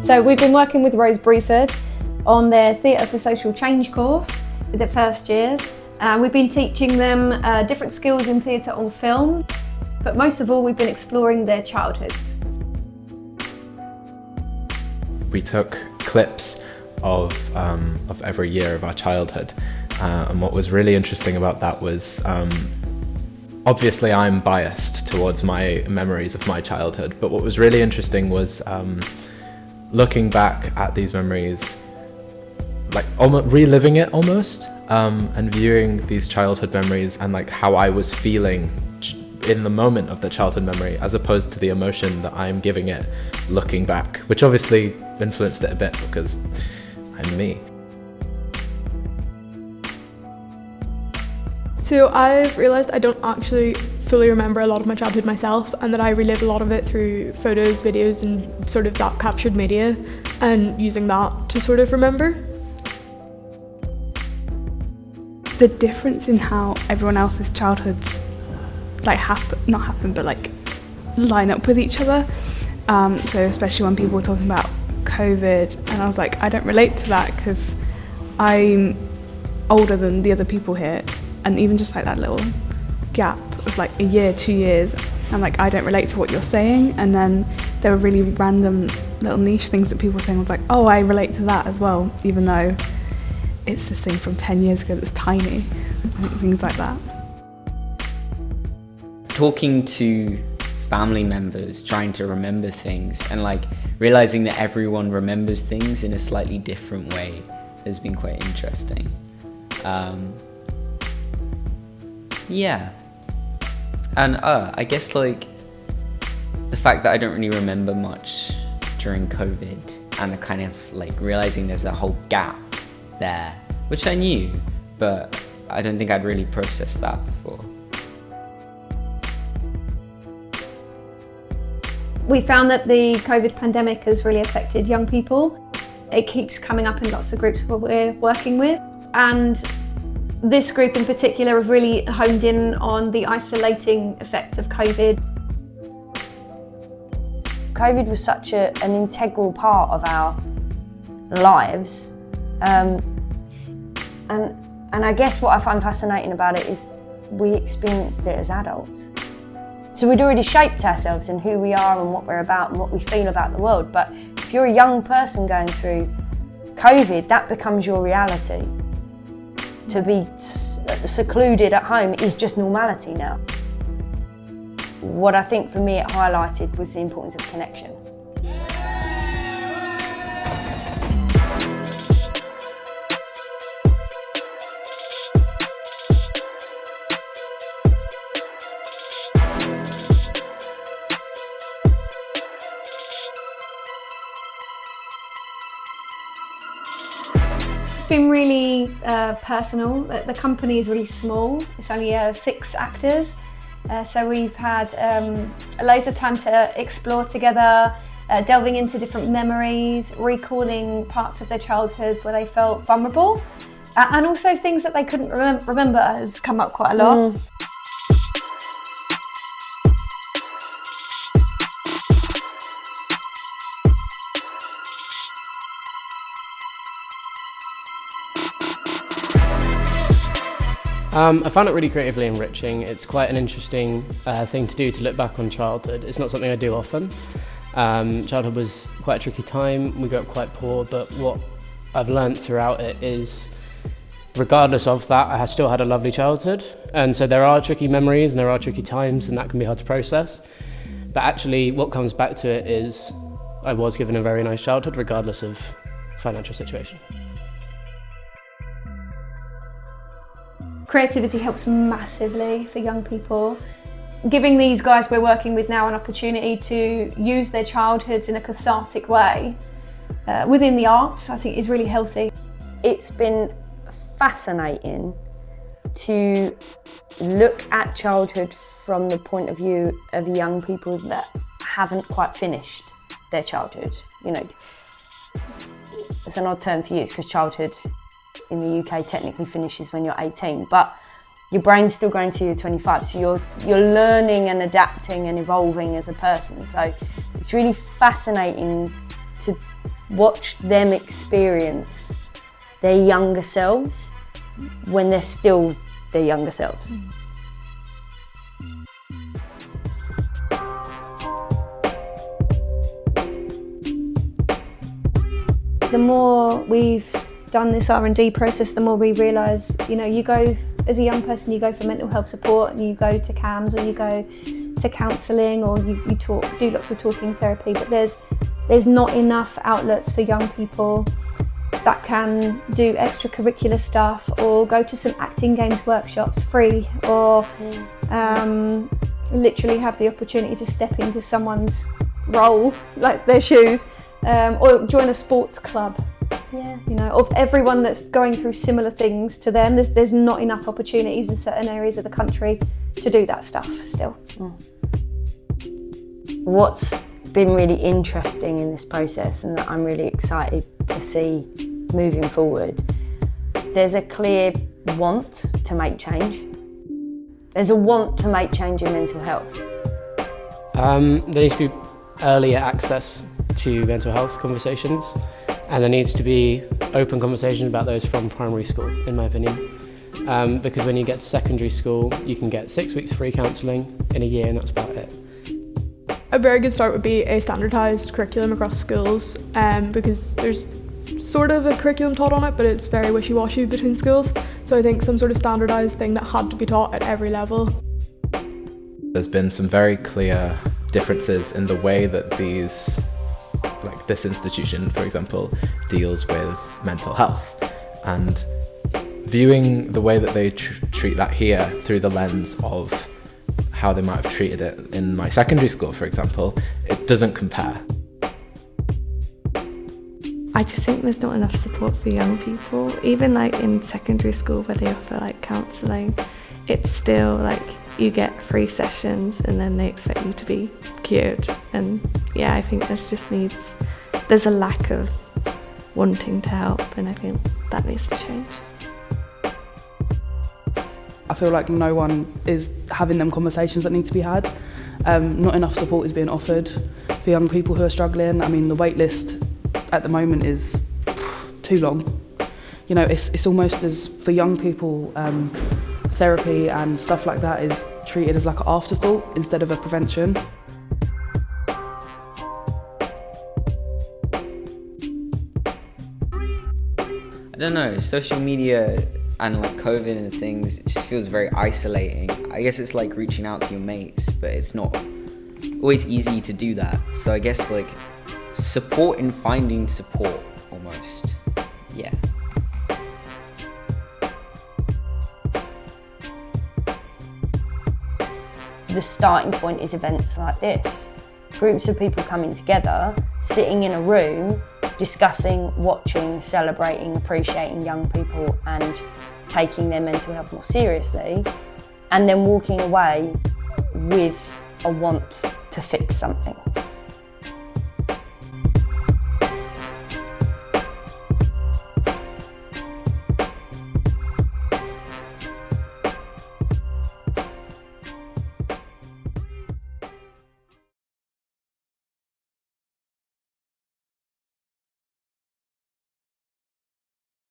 So we've been working with Rose Bruford on their Theatre for Social Change course with their first years. We've been teaching them different skills in theatre on film, but most of all we've been exploring their childhoods. We took clips of every year of our childhood, and what was really interesting about that was obviously I'm biased towards my memories of my childhood, but what was really interesting was looking back at these memories, like almost reliving it almost, and viewing these childhood memories and like how I was feeling in the moment of the childhood memory as opposed to the emotion that I'm giving it looking back, which obviously influenced it a bit because I'm me. So I've realised I don't actually fully remember a lot of my childhood myself, and that I relive a lot of it through photos, videos and sort of that captured media, and using that to sort of remember. The difference in how everyone else's childhoods like line up with each other. So especially when people were talking about COVID, and I was like, I don't relate to that because I'm older than the other people here. And even just like that little gap of like a year, 2 years, I'm like, I don't relate to what you're saying. And then there were really random little niche things that people were saying. I was like, oh, I relate to that as well, even though it's this thing from 10 years ago that's tiny. Things like that. Talking to family members, trying to remember things, and like realizing that everyone remembers things in a slightly different way has been quite interesting. Yeah, and I guess like the fact that I don't really remember much during COVID, and the kind of like realizing there's a whole gap there, which I knew, but I don't think I'd really processed that before. We found that the COVID pandemic has really affected young people. It keeps coming up in lots of groups we're working with, and this group in particular have really honed in on the isolating effect of COVID. COVID was such an integral part of our lives, and I guess what I find fascinating about it is we experienced it as adults. So we'd already shaped ourselves and who we are and what we're about and what we feel about the world, but if you're a young person going through COVID, that becomes your reality. To be secluded at home is just normality now. What I think for me it highlighted was the importance of connection. It's been really personal. The company is really small. It's only 6 actors. So we've had loads of time to explore together, delving into different memories, recalling parts of their childhood where they felt vulnerable, and also things that they couldn't remember has come up quite a lot. I found it really creatively enriching. It's quite an interesting thing to do, to look back on childhood. It's not something I do often. Childhood was quite a tricky time. We grew up quite poor, but what I've learned throughout it is, regardless of that, I still had a lovely childhood. And so there are tricky memories and there are tricky times, and that can be hard to process. But actually what comes back to it is I was given a very nice childhood, regardless of financial situation. Creativity helps massively for young people. Giving these guys we're working with now an opportunity to use their childhoods in a cathartic way within the arts, I think is really healthy. It's been fascinating to look at childhood from the point of view of young people that haven't quite finished their childhood. You know, it's an odd term to use because childhood in the UK technically finishes when you're 18, but your brain's still going to you're 25, so you're learning and adapting and evolving as a person. So it's really fascinating to watch them experience their younger selves when they're still their younger selves. The more we've done this R&D process, the more we realise, you know, you go, as a young person, you go for mental health support and you go to CAMS or you go to counselling or you do lots of talking therapy, but there's not enough outlets for young people that can do extracurricular stuff or go to some acting games workshops free or literally have the opportunity to step into someone's role, like their shoes, or join a sports club. Yeah. You know, of everyone that's going through similar things to them, there's not enough opportunities in certain areas of the country to do that stuff still. What's been really interesting in this process and that I'm really excited to see moving forward, there's a clear want to make change. There's a want to make change in mental health. There needs to be earlier access to mental health conversations, and there needs to be open conversations about those from primary school, in my opinion. Because when you get to secondary school, you can get 6 weeks free counselling in a year and that's about it. A very good start would be a standardised curriculum across schools, because there's sort of a curriculum taught on it, but it's very wishy-washy between schools. So I think some sort of standardised thing that had to be taught at every level. There's been some very clear differences in the way that these, like this institution, for example, deals with mental health. And viewing the way that they treat that here through the lens of how they might have treated it in my secondary school, for example, it doesn't compare. I just think there's not enough support for young people. Even like in secondary school where they offer like counselling, it's still like you get free sessions and then they expect you to be cured. And yeah, I think there's a lack of wanting to help, and I think that needs to change. I feel like no one is having them conversations that need to be had. Not enough support is being offered for young people who are struggling. I mean, the wait list at the moment is too long. You know, it's almost as, for young people, therapy and stuff like that is treated as like an afterthought instead of a prevention. I don't know, social media and like COVID and things, it just feels very isolating. I guess it's like reaching out to your mates, but it's not always easy to do that. So I guess like support in finding support almost. Yeah. The starting point is events like this. Groups of people coming together, sitting in a room, discussing, watching, celebrating, appreciating young people and taking their mental health more seriously, and then walking away with a want to fix something.